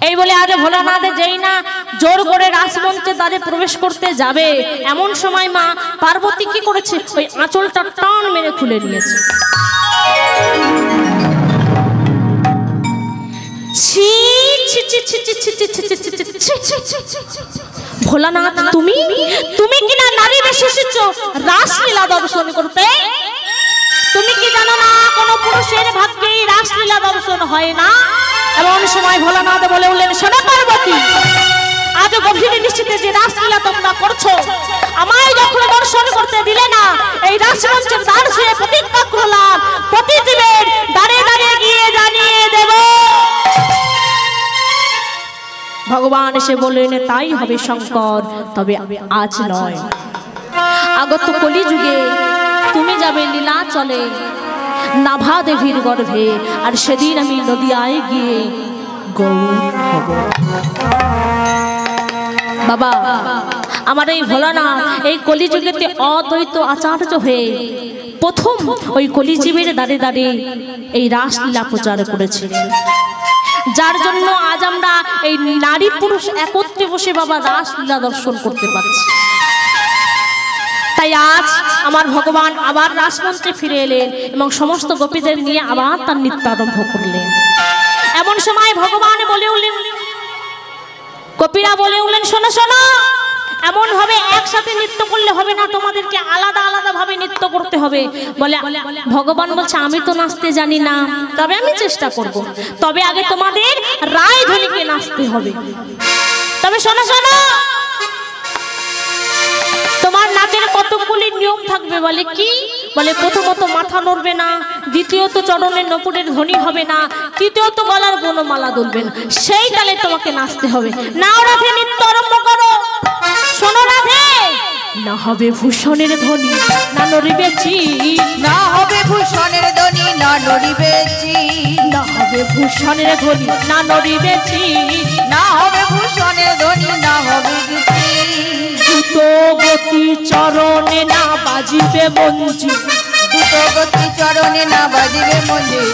এই বলে আজ ভোলানাথে যেই না জোর করে রাসমঞ্চে দ্বারে প্রবেশ করতে যাবে, এমন সময় মা পার্বতী কি করেছে? ওই আঁচলটা টান মেরে খুলে নিয়েছে। ভোলানাথ, তুমি তুমি কিনা নারী বেশে এসেছো রাসলীলা দর্শন করতে? তুমি কি জানো না কোন পুরুষের ভাগ্যে রাসলীলা দর্শন হয় না? এমন সময় ভোলানাথ বলে উঠলেন, শোনো পার্বতী, আজ গভীর নিশ্চিতে যে রাসলীলা তোমরা করছো, আমায় যখন দর্শন করতে দিলে না, এই রাসমঞ্চের দ্বার ছুঁয়ে প্রতিজ্ঞা করলাম প্রতি জীবের দ্বারে দ্বারে গিয়ে জানিয়ে দেব। ভগবান এসে বললেন, তাই হবে শঙ্কর, তবে আজ নয়, আগত কলিযুগে তুমি যাবে লীলাচলে নাভা দেবীর গর্ভে, আর সেদিন আমি নদিয়ায় গিয়ে গৌর হব। বাবা, আমার এই ভোলানাথ এই কলিযুগেতে অদ্বৈত আচার্য হয়ে প্রথম ওই কলিজীবের দ্বারে দ্বারে এই রাসলীলা প্রচার করেছে, যার জন্য আজ আমরা এই নারী পুরুষ একত্রে বসে বাবা রাসলীলা দর্শন করতে পারছি। তাই আজ আমার ভগবান আবার রাসমঞ্চে ফিরে এলেন এবং সমস্ত গোপীদের নিয়ে আবার তার নৃত্য আরম্ভ করলেন। এমন সময় ভগবান বলে উঠলেন, গোপীরা বলে উঠলেন, শোনো শোনো, এমন ভাবে একসাথে নৃত্য করলে হবে না, তোমাদেরকে আলাদা আলাদা ভাবে নৃত্য করতে হবে। বলে ভগবান বলছে, আমি তো নাচতে জানি না, তবে আমি চেষ্টা করব, তবে আগে তোমাদের রায়ধনীকে নাচতে হবে। তবে শোনো শোনো, তোমার নাচের কতগুলি নিয়ম থাকবে। বলে কি? বলে প্রথমত মাথা নড়বে না, দ্বিতীয়ত চরণের নপুরের ধ্বনি হবে না, তৃতীয়ত গলার বনমালা দুলবে না, সেই তালে তোমাকে নাচতে হবে। নাও রাধে, নৃত্য আরম্ভ করো। শোনো রাধে, না হবে ভূষণের ধ্বনি, না নড়িবে চির, না হবে ভূষণের ধ্বনি, না নড়িবে চির, না হবে ভূষণের ধ্বনি, না নড়িবে চির, না হবে ভূষণের ধ্বনি, না হবে চির। দ্রুত গতি চরণে না বাজিবে মঞ্জির, দ্রুত গতি চরণে না বাজিবে মঞ্জির,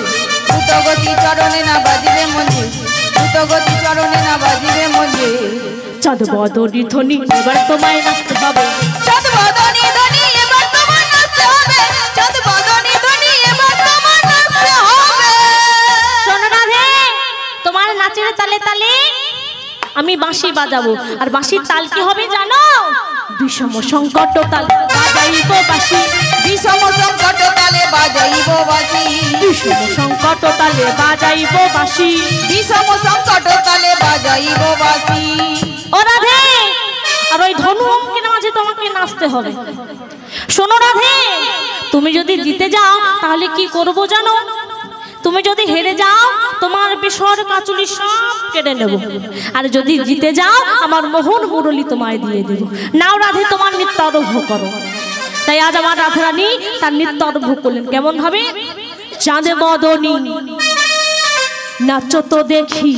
দ্রুত গতি চরণে না বাজিবে মঞ্জির, দ্রুত গতি চরণে না বাজিবে মঞ্জির। চাঁদ বদনি ধ্বনি এবার তোমায় নাচতে হবে, চাঁদ বদনি ধ্বনি এবার তোমায় নাচতে হবে, চাঁদ বদনি ধ্বনি এবার তোমায় নাচতে হবে। শোনো রাধে, তোমার নাচের তালে তালে আমি বাঁশি বাজাবো, আর বাঁশির তাল কি হবে জানো? বিষম সংকট তাল বাজাইব বাঁশি, বিষম সংকট তালে বাজাইব বাঁশি, বিষম সংকট তালে বাজাইব বাঁশি, বিষম সংকট তালে বাজাইব বাঁশি। ও রাধে, আর ওই ধনু অঙ্কের মাঝে তোমাকে নাচতে হবে। শোনো রাধে, তুমি যদি জিতে যাও তাহলে কি করব জানো? তুমি যদি হেরে যাও তোমার বিষর কাচুলি সব কেড়ে নেব, আর যদি জিতে যাও আমার মোহন মুরলি তোমায় দিয়ে দেব। নাও রাধে, তোমার নৃত্য আরম্ভ করো। তাই আজ আমার রাধারানী তার নৃত্য আরম্ভ করলেন। কেমন ভাবে? চাঁদে বদনি নাচো তো দেখি,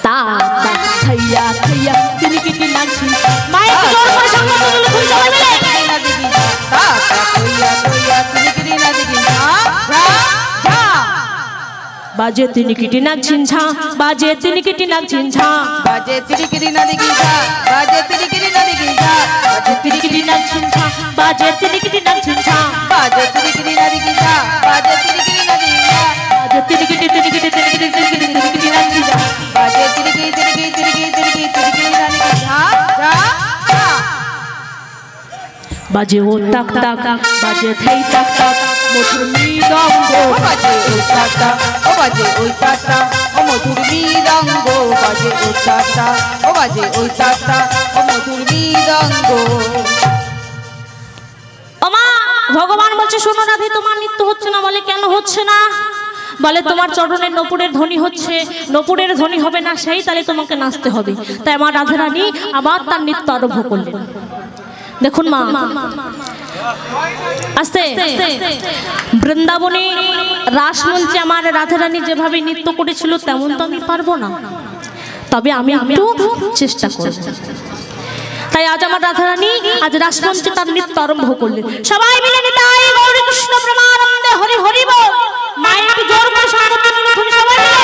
তা থাইয়া থাইয়া তিনি কি নাচি, মায়ের জোর করে সঙ্গে তুলে তুই সবাই মিলে বাজে তিনি কিটি নাক ঝিনঝা, বাজে তিনি কিটি নাক ঝিনঝা, বাজে তিরিকিরি নদী গিঝা, বাজে তিরিকিরি নদী গিঝা, বাজে তিনি কিটি নাক ঝিনঝা, বাজে তিনি কিটি নাক ঝিনঝা, বাজে তিরিকিরি নদী গিঝা, বাজে তিরিকিরি নদী গিঝা, বাজে তিনি কিটি নাক ঝিনঝা, বাজে তিরিকিরি তিরিকিরি তিরিকিরি তিরিকিরি তিরিকিরি নদী গিঝা, যা যা। বাজে ও টাক টাক, বাজে থেই টাক টাক, মধুর মৃদঙ্গ, ও বাজে ওই টাটা, ও বাজে ওই টাটা, ও মধুর মৃদঙ্গ, বাজে ওই টাটা, ও বাজে ওই তাতা ও মধুর মৃদঙ্গ। ওমা ভগবান বলছে শোনো রাধে তোমার নৃত্য হচ্ছে না। বলে কেন হচ্ছে না? বলে তোমার চরণের নপুরের ধ্বনি হচ্ছে, নপুরের ধ্বনি হবে না সেই তালে তোমাকে নাচতে হবে। তাই আমার রাধারানী আবার তার নৃত্য আরম্ভ করলেন। দেখুন মা আস্তে বৃন্দাবনে রাসমঞ্চে আমার রাধারানী যেভাবে নৃত্য করেছিল তেমন তো আমি পারবো না, তবে আমি একটু চেষ্টা করব। তাই আজ আমার রাধারানী আজ রাসমঞ্চে তার নৃত্য আরম্ভ করলেন। সবাই মিলে নিতাই গৌর কৃষ্ণ প্রেমানন্দে হরি হরি বল। মায়ের একটু জোর করে সংকীর্তন করুন সবাই মিলে।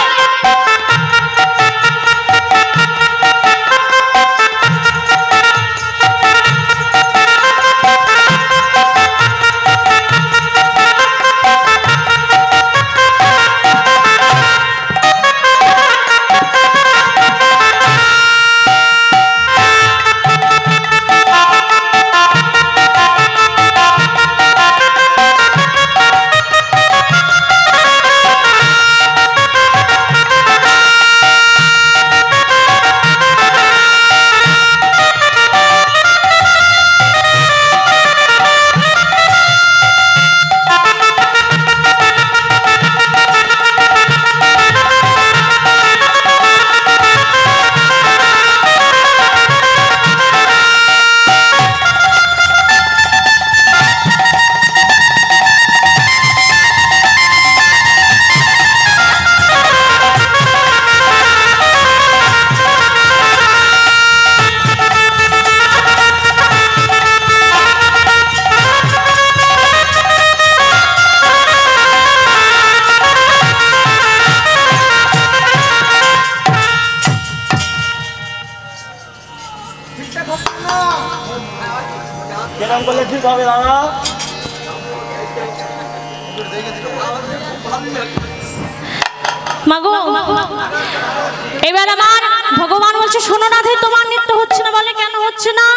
এবার আমার ভগবান বলছে শোনো রাধে তোমার নৃত্য হচ্ছে না। বলে কেন হচ্ছে না?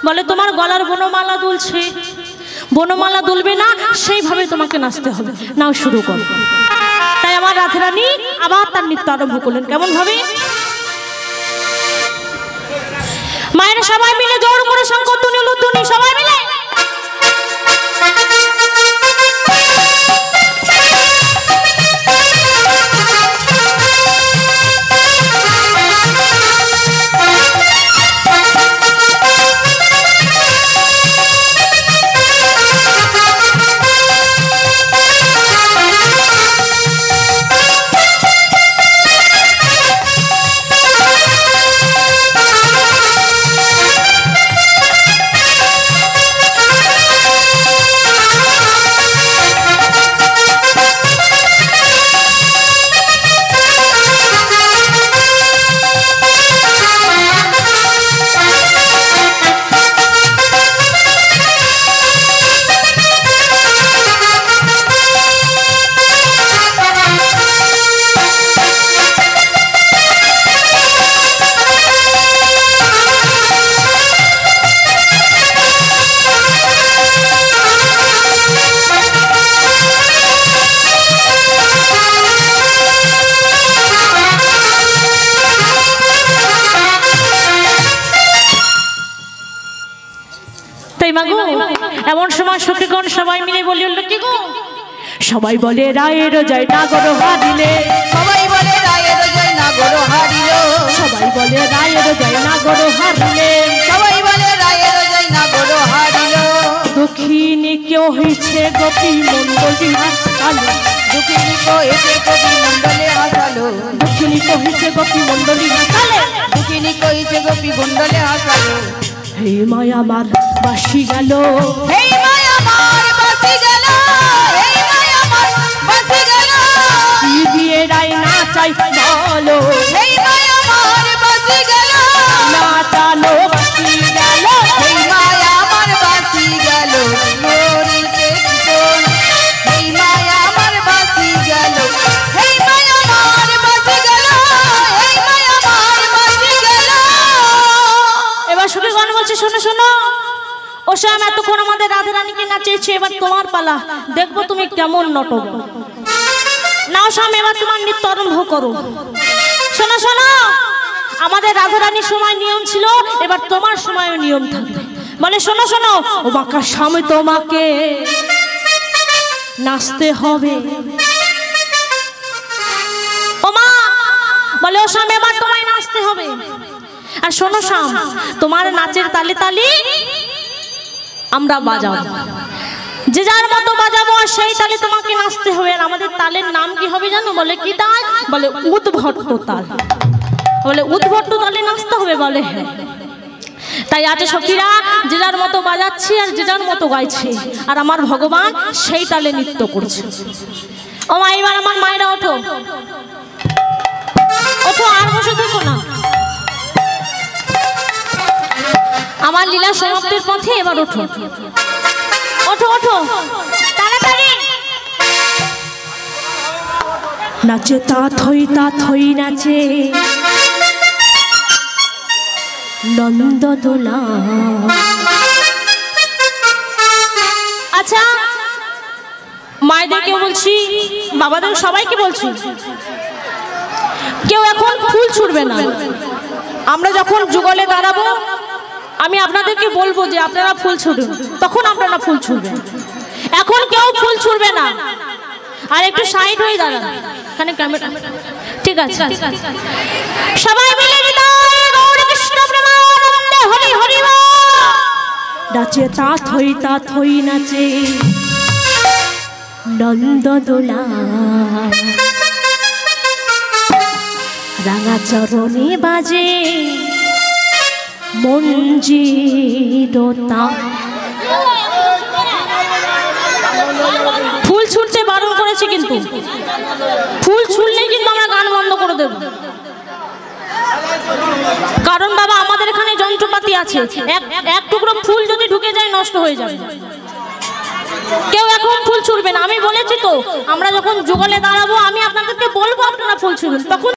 বলে তোমার গলার বনমালা দুলছে, বনমালা দুলবে না সেইভাবে তোমাকে নাচতে হবে। নাও শুরু করো। তাই আমার রাধারানী আবার তার নৃত্য আরম্ভ করলেন। কেমন ভাবে? মায়ের সবাই মিলে জোর করে সংকীর্তন লুদ্ধনি সবাই মিলে। এমন সময় সখীগণ সবাই মিলে বলি উঠল কি গো? সবাই বলে রায়ের জয় নাগর হারিলে, সবাই বলে রায়ের জয় নাগর হারিল, সবাই বলে রায়ের জয় নাগর হারিলে, সবাই বলে রায়ের জয় নাগর হারিল। দক্ষিণে কেউ হয়েছে গোপী মণ্ডলী হাসালো, দক্ষিণী কইছে কবি মণ্ডলে হাসালো, দক্ষিণী কহিছে গোপী মণ্ডলী হাসালে, দক্ষিণী কইছে গোপী মণ্ডলে হাসালো। হে মায়া আমার বাসি গেল, হে মায়া আমার বাসি গেল, হে মায়া আমার বাসি গেল, কি দিয়ে রায় না চাই বলো, হে মায়া আমার বাসি গেল, না চালো বাসি গেল, হে মায়া আমার বাসি গেল, মরিতে জীবন, হে মায়া আমার বাসি গেল, হে মায়া আমার বাসি গেল, হে মায়া আমার বাসি গেল। এবার সখীগণ বলছে শোনো শোনো, ও শ্যাম এতক্ষণ আমাদের রাধা রানীকে নাচিয়েছে, এবার তোমার পালা, দেখবো তুমি কেমন নটক। নাও শ্যাম এবার তোমার নৃত্য আরম্ভ করো। শোনো শোনো, আমাদের রাধারানীর সময় নিয়ম ছিল, এবার তোমার সময়ও নিয়ম থাকবে। বলে শোনো শোনো ও বাঁকা স্বামী, তোমাকে নাচতে হবে। ও মা বলে ও স্বামী, এবার তোমায় নাচতে হবে। আর শোনো শাম, তোমার নাচের তালে তালে আমরা বাজাবো, যে যার মতো বাজাবো আর সেই তালে তোমাকে নাচতে হবে। আর আমাদের তালের নাম কি হবে জানো? বলে কি তাল? বলে উদ্ভট্ট তাল। বলে উদ্ভট্ট তালে নাচতে হবে? বলে হ্যাঁ। তাই আছে সখীরা, যে যার মতো বাজাচ্ছি আর যে যার মতো গাইছে, আর আমার ভগবান সেই তালে নৃত্য করছে। ও মা, এবার আমার মায়েরা ওঠো ওঠো, আর বসে থেকো না। আমার লীলা সমাপ্তির পথে, এবার ওঠো ওঠো ওঠো তাড়াতাড়ি। নাচে তা থই নাচে নন্দদোলা। আচ্ছা মায়েদেরকে বলছি, বাবাদের সবাইকে বলছি, কেউ এখন ফুল ছুড়বে না। আমরা যখন যুগলে দাঁড়াবো আমি আপনাদেরকে বলবো যে আপনারা ফুল ছুড়ুন, তখন আপনারা ফুল ছুড়বেন। এখন কেউ ফুল ছুড়বে না। আর একটু সাইড হয়ে দাঁড়ান, এখানে ক্যামেরা। ঠিক আছে, সবাই মিলে কৃষ্ণ প্রেমানন্দে হরি হরি বল। নাচে তা থই নাচে নন্দদোলা, রাঙা চরণে বাজে মঞ্জিরতা। ফুল ছুটতে বারণ করেছে, কিন্তু ফুল ছুটলেই কিন্তু আমরা গান বন্ধ করে দেব। কারণ বাবা আমাদের এখানে যন্ত্রপাতি আছে, এক টুকরো ফুল যদি ঢুকে যায় নষ্ট হয়ে যাবে। কেউ এখন ফুল ছুড়বে না। আমি বলেছি তো, আমরা যখন যুগলে দাঁড়াবো আমি আপনাদেরকে বলবো আপনারা ফুল ছুড়ুন, তখন